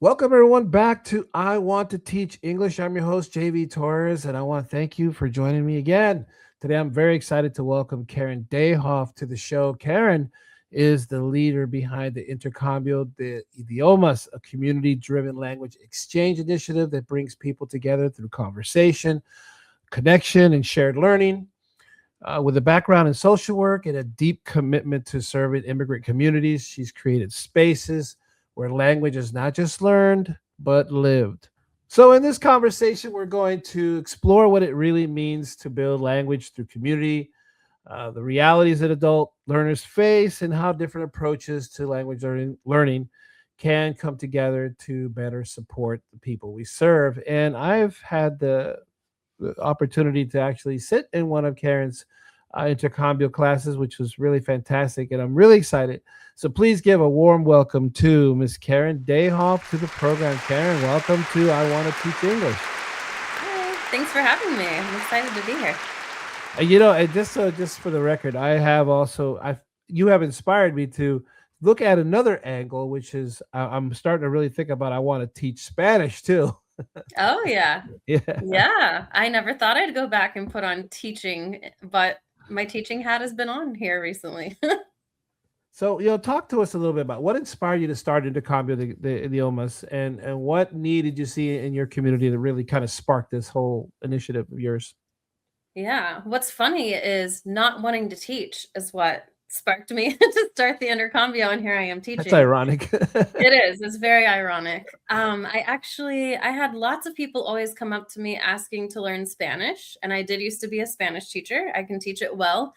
Welcome everyone back to I Want to Teach English. I'm your host JV Torres, and I want to thank you for joining me again. Today, I'm very excited to welcome Caryn Dayhoff to the show. Caryn is the leader behind the Intercambio de Idiomas, a community-driven language exchange initiative that brings people together through conversation, connection, and shared learning. With a background in social work and a deep commitment to serving immigrant communities, she's created spaces where language is not just learned, but lived. So, in this conversation, we're going to explore what it really means to build language through community, the realities that adult learners face, and how different approaches to language learning can come together to better support the people we serve. And I've had the opportunity to actually sit in one of Caryn's intercambio classes, which was really fantastic, and I'm really excited. So please give a warm welcome to Miss Caryn Dayhoff to the program. Caryn, welcome to I Want to Teach English. Hey, thanks for having me. I'm excited to be here. And just for the record, I you have inspired me to look at another angle, which is I'm starting to really think about I want to teach Spanish too. Oh, yeah. Yeah. Yeah. I never thought I'd go back and put on teaching, but my teaching hat has been on here recently. So, talk to us a little bit about what inspired you to start Intercambio de Idiomas, and what need did you see in your community to really kind of spark this whole initiative of yours? Yeah. What's funny is not wanting to teach is what sparked me to start the intercambio, and here I am That's teaching. ironic. It is. It's very ironic. I had lots of people always come up to me asking to learn Spanish, and I did used to be a Spanish teacher. I can teach it well.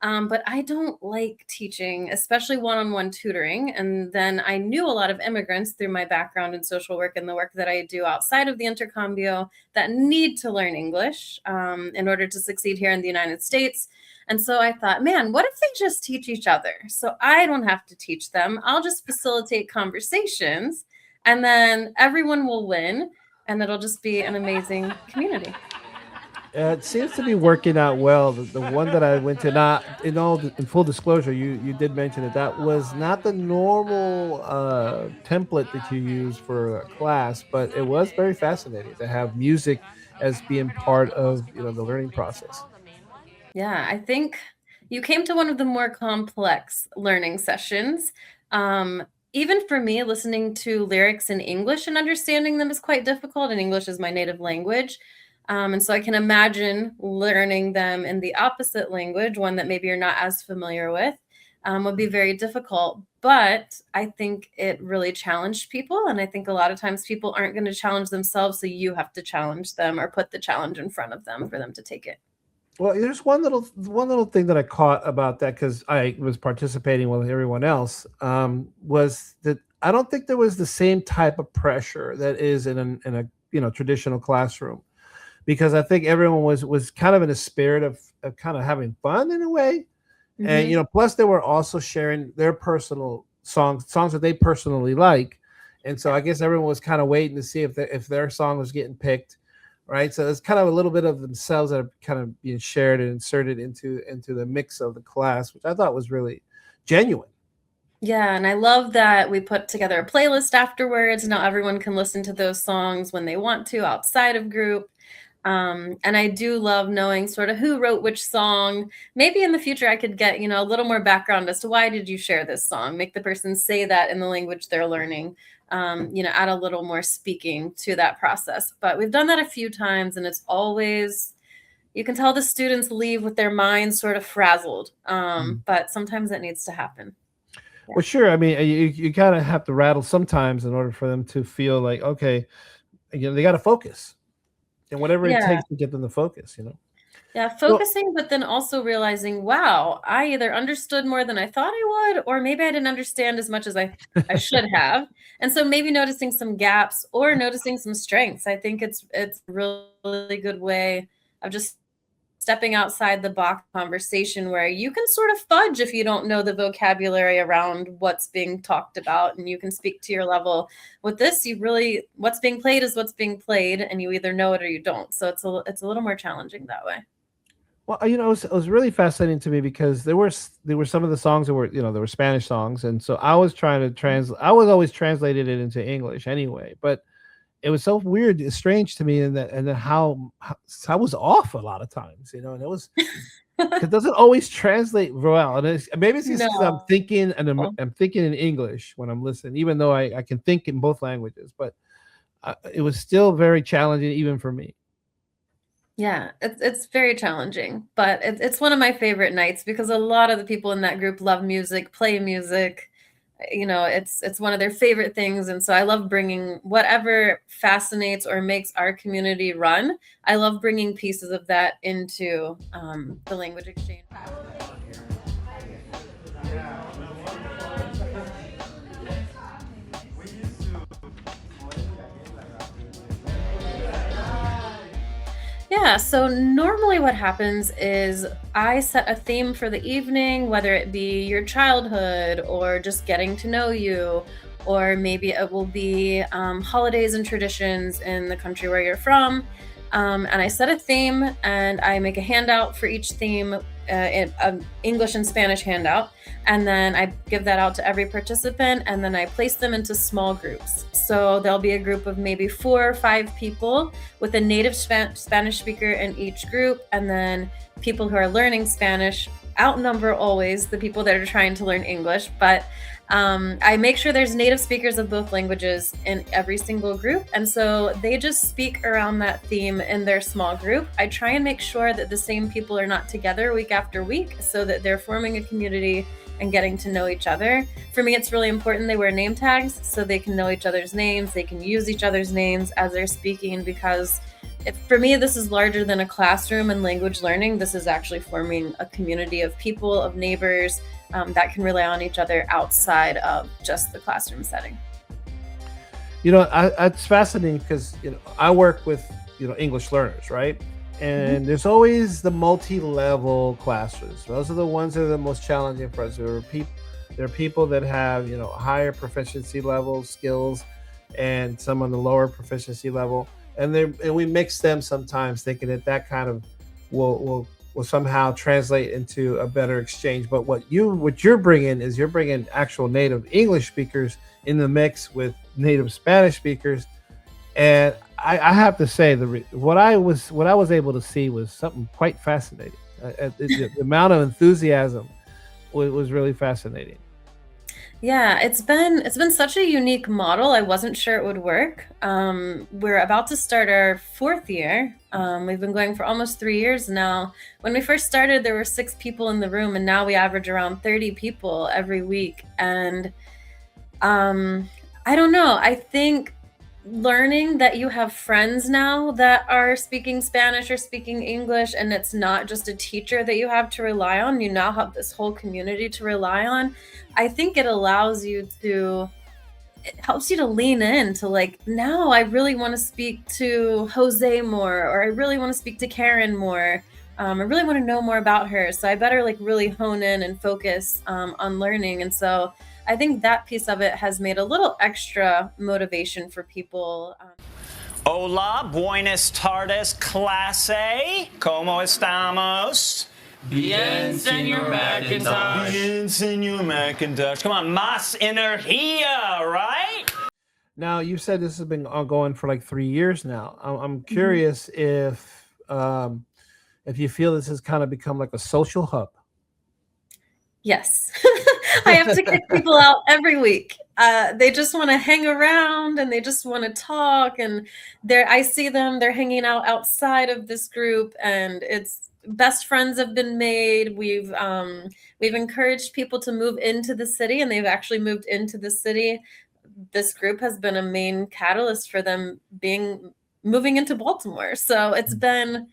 But I don't like teaching, especially one-on-one tutoring. And then I knew a lot of immigrants through my background in social work and the work that I do outside of the intercambio that need to learn English in order to succeed here in the United States. And so I thought, man, what if they just teach each other? So I don't have to teach them. I'll just facilitate conversations, and then everyone will win, and it'll just be an amazing community. It seems to be working out well. The one that I went to, not in full disclosure, you did mention that was not the normal template that you use for a class, but it was very fascinating to have music as being part of the learning process. Yeah, I think you came to one of the more complex learning sessions. Um, Even for me, listening to lyrics in English and understanding them is quite difficult, and English is my native language. And so I can imagine learning them in the opposite language, one that maybe you're not as familiar with, would be very difficult. But I think it really challenged people. And I think a lot of times people aren't going to challenge themselves. So you have to challenge them or put the challenge in front of them for them to take it. Well, there's one little thing that I caught about that because I was participating with everyone else. Was that I don't think there was the same type of pressure that is in a traditional classroom, because I think everyone was kind of in a spirit of kind of having fun in a way, and Hmm. plus they were also sharing their personal songs that they personally like, and so Yeah. I guess everyone was kind of waiting to see if their song was getting picked, right? So it's kind of a little bit of themselves that are kind of being shared and inserted into the mix of the class, which I thought was really genuine. Yeah, and I love that we put together a playlist afterwards. Now everyone can listen to those songs when they want to outside of group. And I do love knowing sort of who wrote which song. Maybe in the future I could get, a little more background as to why did you share this song? Make the person say that in the language they're learning. Add a little more speaking to that process. But we've done that a few times, and it's always you can tell the students leave with their minds sort of frazzled. But sometimes that needs to happen. Yeah. Well, sure. I mean, you kind of have to rattle sometimes in order for them to feel like, okay, they got to focus, and whatever it Yeah. takes to get them to focus. Yeah, Well, focusing, but then also realizing, wow, I either understood more than I thought I would, or maybe I didn't understand as much as I should have. And so maybe noticing some gaps or noticing some strengths. I think it's a really good way of just stepping outside the box conversation where you can sort of fudge if you don't know the vocabulary around what's being talked about, and you can speak to your level. With this, what's being played is what's being played, and you either know it or you don't. So it's a little more challenging that way. Well, it was really fascinating to me because there were some of the songs that were, there were Spanish songs, and so I was trying to translate. I was always translated it into English anyway, but it was so weird, strange to me, and then how I was off a lot of times, and it doesn't always translate well, and maybe it's just because I'm No. thinking and I'm thinking in English when I'm listening, even though I can think in both languages, but it was still very challenging even for me. Yeah, it's very challenging, but it's one of my favorite nights because a lot of the people in that group love music, play music. It's one of their favorite things, and so I love bringing whatever fascinates or makes our community run. I love bringing pieces of that into the language exchange. Yeah, so normally what happens is I set a theme for the evening, whether it be your childhood or just getting to know you, or maybe it will be holidays and traditions in the country where you're from. And I set a theme and I make a handout for each theme, an English and Spanish handout. And then I give that out to every participant and then I place them into small groups. So there'll be a group of maybe 4 or 5 people with a native Spanish speaker in each group. And then people who are learning Spanish outnumber always the people that are trying to learn English. But I make sure there's native speakers of both languages in every single group. And so they just speak around that theme in their small group. I try and make sure that the same people are not together week after week so that they're forming a community and getting to know each other. For me, it's really important they wear name tags so they can know each other's names. They can use each other's names as they're speaking because for me, this is larger than a classroom and language learning. This is actually forming a community of people, of neighbors that can rely on each other outside of just the classroom setting. It's fascinating because I work with English learners, right? Mhm. And there's always the multi-level classes. Those are the ones that are the most challenging for us. There are people that have higher proficiency level skills, and some on the lower proficiency level, and we mix them sometimes, thinking that kind of will somehow translate into a better exchange. But what you're bringing is you're bringing actual native English speakers in the mix with native Spanish speakers, and I have to say what I was able to see was something quite fascinating. The amount of enthusiasm was really fascinating. Yeah, it's been such a unique model. I wasn't sure it would work. We're about to start our 4th year. We've been going for almost 3 years now. When we first started, there were 6 people in the room, and now we average around 30 people every week. And I don't know. I think learning that you have friends now that are speaking Spanish or speaking English, and it's not just a teacher that you have to rely on, you now have this whole community to rely on. I think it helps you to lean in to like, now I really want to speak to Jose more, or I really want to speak to Karen more. I really want to know more about her. So I better like really hone in and focus on learning. And so I think that piece of it has made a little extra motivation for people. Hola, buenas tardes, clase. ¿Cómo estamos? Bien, Senor McIntosh. Bien, Senor McIntosh. Come on, más energía, right? Now, you said this has been ongoing for like 3 years now. I'm Mhm. curious if you feel this has kind of become like a social hub. Yes. I have to kick people out every week. They just want to hang around and they just want to talk. And I see them, they're hanging out outside of this group, and it's best friends have been made. We've encouraged people to move into the city, and they've actually moved into the city. This group has been a main catalyst for them moving into Baltimore. So it's been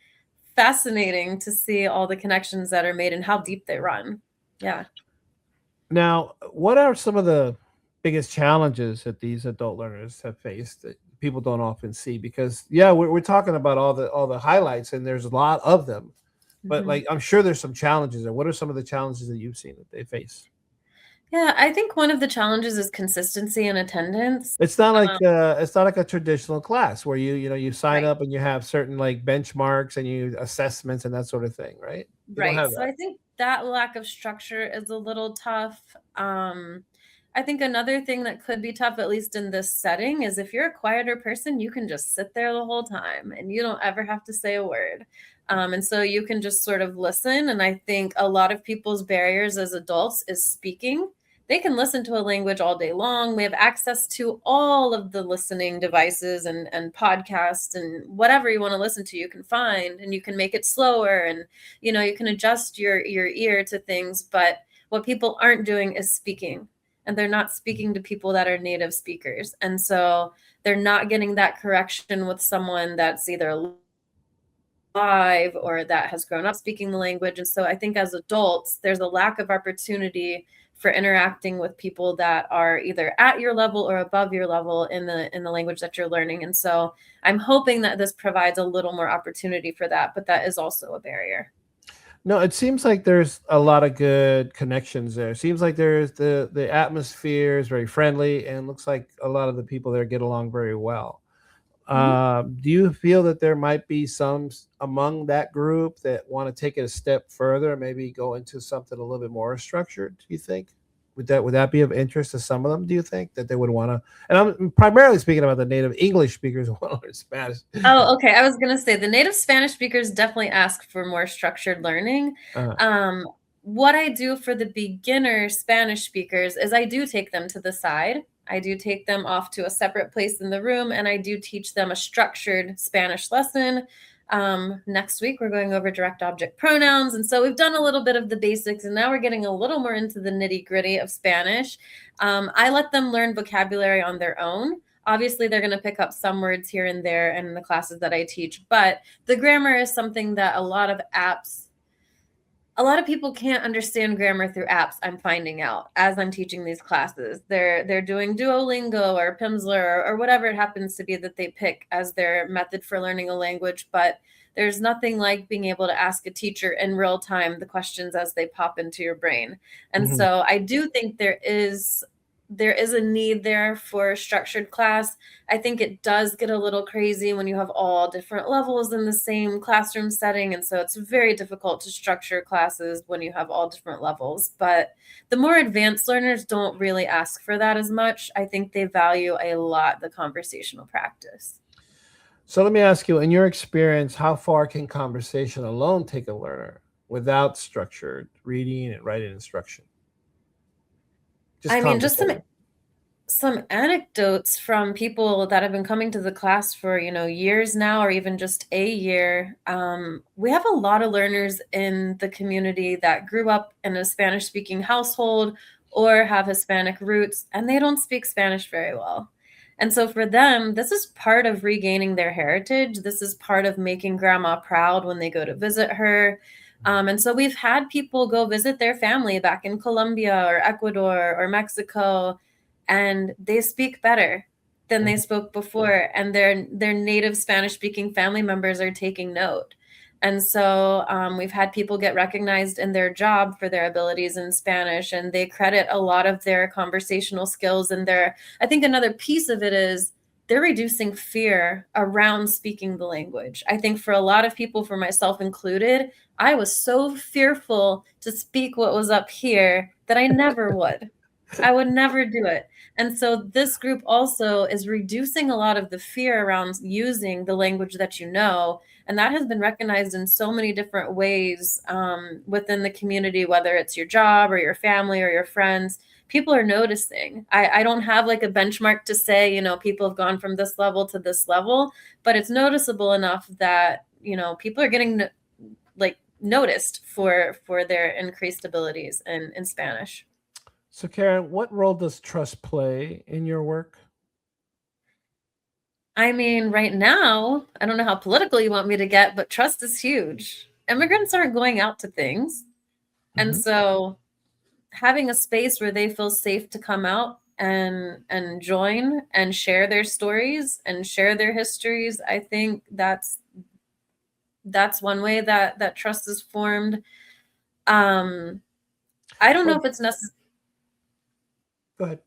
fascinating to see all the connections that are made and how deep they run. Yeah. Now, what are some of the biggest challenges that these adult learners have faced that people don't often see? Because yeah, we're talking about all the highlights, and there's a lot of them, but Mhm. like I'm sure there's some challenges. And what are some of the challenges that you've seen that they face? Yeah, I think one of the challenges is consistency and attendance. It's not like a traditional class where you sign Right. up and you have certain like benchmarks and you assessments and that sort of thing, right? You don't Right. have So that. I think that lack of structure is a little tough. I think another thing that could be tough, at least in this setting, is if you're a quieter person, you can just sit there the whole time and you don't ever have to say a word. And so you can just sort of listen. And I think a lot of people's barriers as adults is speaking. They can listen to a language all day long. We have access to all of the listening devices and podcasts and whatever you want to listen to, you can find, and you can make it slower, and you can adjust your ear to things. But what people aren't doing is speaking, and they're not speaking to people that are native speakers, and so they're not getting that correction with someone that's either live or that has grown up speaking the language. And so I think as adults there's a lack of opportunity for interacting with people that are either at your level or above your level in the language that you're learning. And so I'm hoping that this provides a little more opportunity for that, but that is also a barrier. No, it seems like there's a lot of good connections there. It seems like there's the atmosphere is very friendly and looks like a lot of the people there get along very well. Mhm. Do you feel that there might be among that group that want to take it a step further, maybe go into something a little bit more structured? Do you think would that be of interest to some of them? Do you think that they would want to? And I'm primarily speaking about the native English speakers who want to learn Spanish. Oh, okay. I was going to say the native Spanish speakers definitely ask for more structured learning. Uh, Um, what I do for the beginner Spanish speakers is I do take them to the side. I do take them off to a separate place in the room, and I do teach them a structured Spanish lesson. Next week, we're going over direct object pronouns. And so we've done a little bit of the basics, and now we're getting a little more into the nitty gritty of Spanish. I let them learn vocabulary on their own. Obviously, they're going to pick up some words here and there in the classes that I teach, but the grammar is something that a lot of people can't understand grammar through apps. I'm finding out as I'm teaching these classes. They're doing Duolingo or Pimsleur or whatever it happens to be that they pick as their method for learning a language, but there's nothing like being able to ask a teacher in real time the questions as they pop into your brain. And mhm. so I do think there is a need there for a structured class. I think it does get a little crazy when you have all different levels in the same classroom setting. And so it's very difficult to structure classes when you have all different levels. But the more advanced learners don't really ask for that as much. I think they value a lot the conversational practice. So let me ask you, in your experience, how far can conversation alone take a learner without structured reading and writing instruction? Just I mean, just some conversation. some anecdotes from people that have been coming to the class for years now, or even just a year. We have a lot of learners in the community that grew up in a Spanish speaking household or have Hispanic roots, and they don't speak Spanish very well. And so for them, this is part of regaining their heritage. This is part of making grandma proud when they go to visit her. And so we've had people go visit their family back in Colombia or Ecuador or Mexico, and they speak better than they Mhm. spoke before, and their native Spanish speaking family members are taking note. And so we've had people get recognized in their job for their abilities in Spanish, and they credit a lot of their conversational skills. And I think another piece of it is they're reducing fear around speaking the language. I think for a lot of people, for myself included, I was so fearful to speak what was up here that I never would. I would never do it. And so this group also is reducing a lot of the fear around using the language that you know. And that has been recognized in so many different ways within the community, whether it's your job or your family or your friends. People are noticing. I don't have like a benchmark to say, people have gone from this level to this level, but it's noticeable enough that, people are getting like noticed for their increased abilities in Spanish. So, Karen, what role does trust play in your work? I mean, right now, I don't know how political you want me to get, but trust is huge. Immigrants aren't going out to things. And Mhm. so having a space where they feel safe to come out and join and share their stories and share their histories, I think that's one way that trust is formed. I don't know Well, if it's necessary. Go ahead.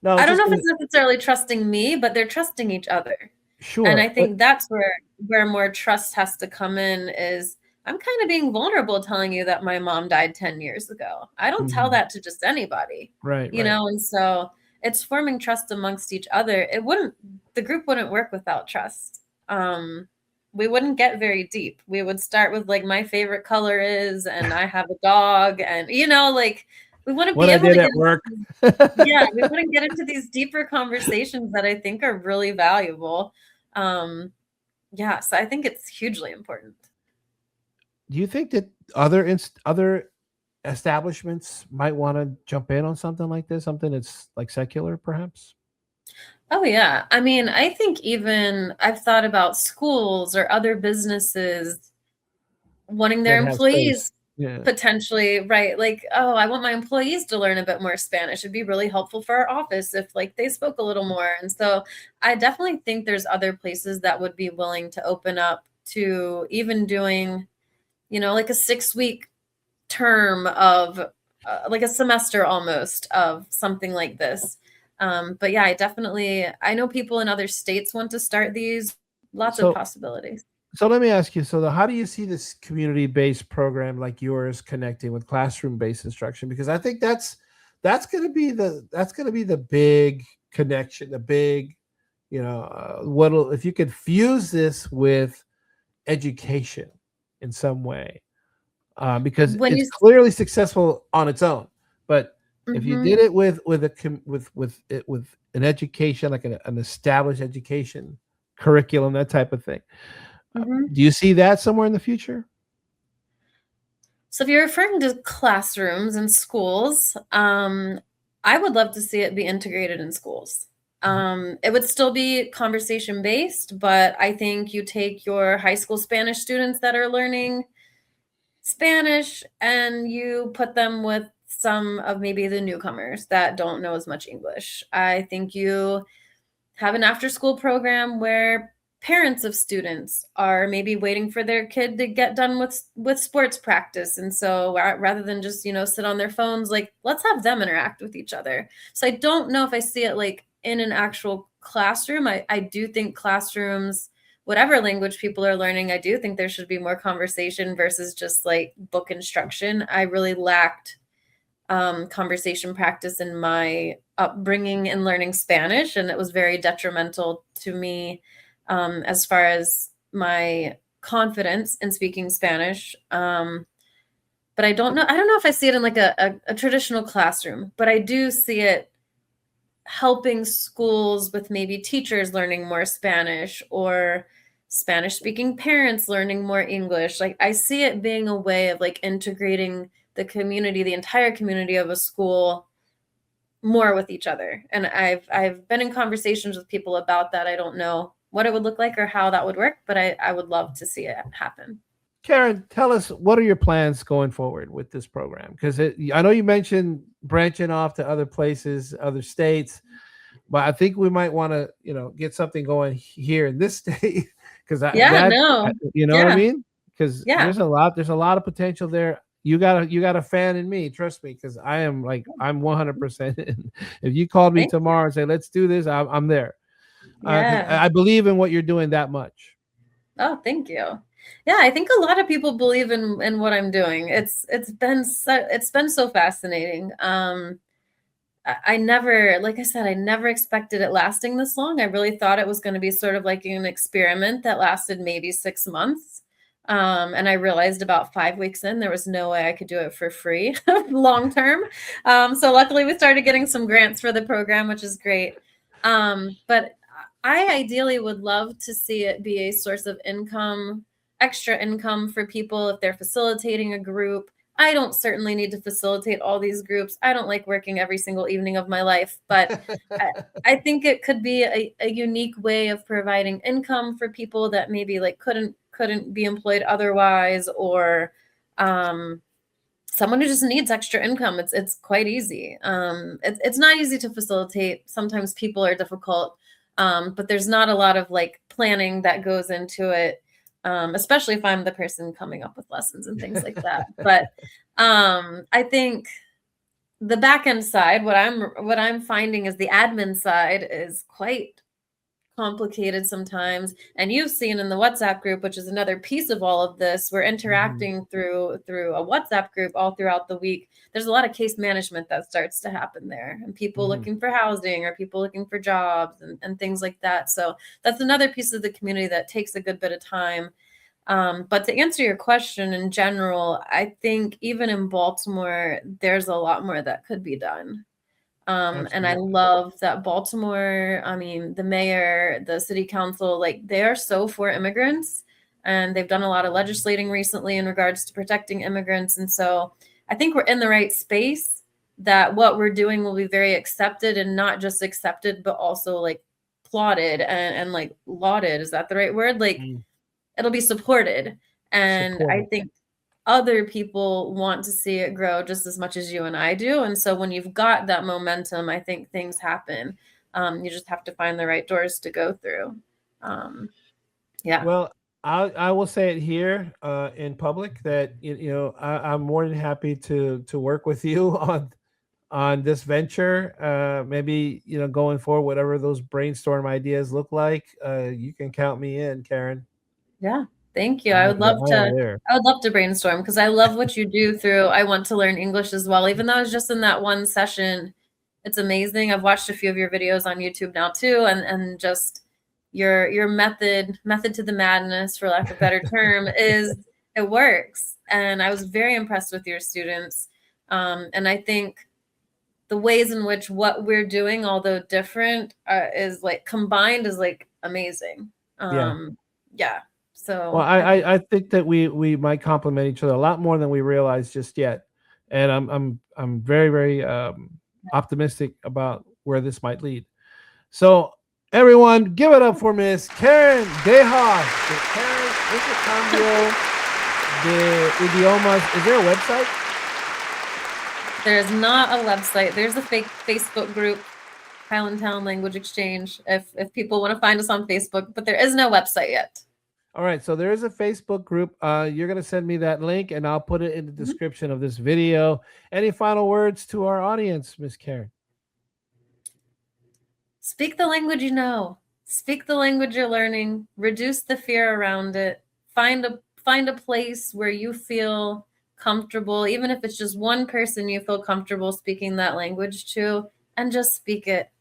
No, I don't know if it's necessarily trusting me, but they're trusting each other. Sure. And I think that's where more trust has to come in is I'm kind of being vulnerable telling you that my mom died 10 years ago. I don't tell that to just anybody. Right. You know, and so it's forming trust amongst each other. The group wouldn't work without trust. We wouldn't get very deep. We would start with like my favorite color is, and I have a dog, and you know, like we wouldn't be able to get work. we wouldn't get into these deeper conversations that I think are really valuable. So I think it's hugely important. Do you think that other establishments might want to jump in on something like this, something that's like secular, perhaps? Oh, yeah. I mean, I think even I've thought about schools or other businesses wanting their employees potentially, right? Like, oh, I want my employees to learn a bit more Spanish. It'd be really helpful for our office if like they spoke a little more. And so I definitely think there's other places that would be willing to open up to even doing, you know, like a 6-week term of like a semester almost of something like this. But yeah, I know people in other states want to start these, lots of possibilities. So let me ask you, how do you see this community-based program like yours connecting with classroom-based instruction? Because I think that's going to be the big connection, the big, you know, if you could fuse this with education in some way, because it's clearly successful on its own, but if you did it with an education, like an established education curriculum, that type of thing, do you see that somewhere in the future? So if you're referring to classrooms and schools, I would love to see it be integrated in schools. It would still be conversation based, but I think you take your high school Spanish students that are learning Spanish and you put them with some of maybe the newcomers that don't know as much English. I think you have an after school program where parents of students are maybe waiting for their kid to get done with sports practice. And so rather than just, you know, sit on their phones, like let's have them interact with each other. So I don't know if I see it like in an actual classroom. I do think classrooms, whatever language people are learning, I do think there should be more conversation versus just like book instruction. I really lacked conversation practice in my upbringing and learning Spanish, and it was very detrimental to me as far as my confidence in speaking Spanish. But I don't know if I see it in like a traditional classroom, but I do see it helping schools with maybe teachers learning more Spanish or Spanish speaking parents learning more English. Like I see it being a way of like integrating the community, the entire community of a school more with each other. And I've been in conversations with people about that. I don't know what it would look like or how that would work, but I would love to see it happen. Caryn, tell us, what are your plans going forward with this program? Because I know you mentioned branching off to other places, other states, but I think we might want to, you know, get something going here in this state. Because you know what I mean? Because there's a lot of potential there. You got a fan in me, trust me, because I'm 100% in. If you called me tomorrow and say, let's do this, I'm there. I believe in what you're doing that much. Oh, thank you. Yeah, I think a lot of people believe in what I'm doing. It's been so fascinating. I never, like I said, I never expected it lasting this long. I really thought it was going to be sort of like an experiment that lasted maybe 6 months. And I realized about 5 weeks in, there was no way I could do it for free long term. So luckily we started getting some grants for the program, which is great. But I ideally would love to see it be a source of income, extra income for people if they're facilitating a group. I don't certainly need to facilitate all these groups. I don't like working every single evening of my life, but I think it could be a unique way of providing income for people that maybe like couldn't be employed otherwise, or someone who just needs extra income. It's quite easy. It's not easy to facilitate. Sometimes people are difficult, but there's not a lot of like planning that goes into it. Especially if I'm the person coming up with lessons and things like that. But I think the back end side, what I'm finding is the admin side is quite complicated sometimes. And you've seen in the WhatsApp group, which is another piece of all of this, we're interacting through a WhatsApp group all throughout the week. There's a lot of case management that starts to happen there, and people looking for housing or people looking for jobs and things like that. So that's another piece of the community that takes a good bit of time. But to answer your question in general, I think even in Baltimore, there's a lot more that could be done. And I love that Baltimore, I mean, the mayor, the city council, like they are so for immigrants, and they've done a lot of legislating recently in regards to protecting immigrants. And so I think we're in the right space, that what we're doing will be very accepted, and not just accepted, but also like applauded and like lauded. Is that the right word? Like it'll be supported. And I think other people want to see it grow just as much as you and I do. And so when you've got that momentum, I think things happen. You just have to find the right doors to go through. Yeah. Well, I will say it here in public that I'm more than happy to work with you on this venture. Maybe going forward, whatever those brainstorm ideas look like, you can count me in, Caryn. Yeah. Thank you. I would love to brainstorm, because I love what you do through I Want to Learn English as well. Even though I was just in that one session, it's amazing. I've watched a few of your videos on YouTube now too, and just your method to the madness, for lack of a better term, it works. And I was very impressed with your students. And I think the ways in which what we're doing, although different, is like combined, is like amazing. Yeah. So well, I think that we might complement each other a lot more than we realize just yet, and I'm very, very optimistic about where this might lead. So everyone, give it up for Miss Caryn Dayhoff. Caryn, Intercambio de Idiomas. Is there a website? There's not a website. There's a fake Facebook group, Highlandtown Language Exchange, if people want to find us on Facebook, but there is no website yet. All right, so there is a Facebook group. You're going to send me that link, and I'll put it in the description of this video. Any final words to our audience, Miss Caryn? Speak the language you know. Speak the language you're learning. Reduce the fear around it. Find a place where you feel comfortable, even if it's just one person you feel comfortable speaking that language to, and just speak it.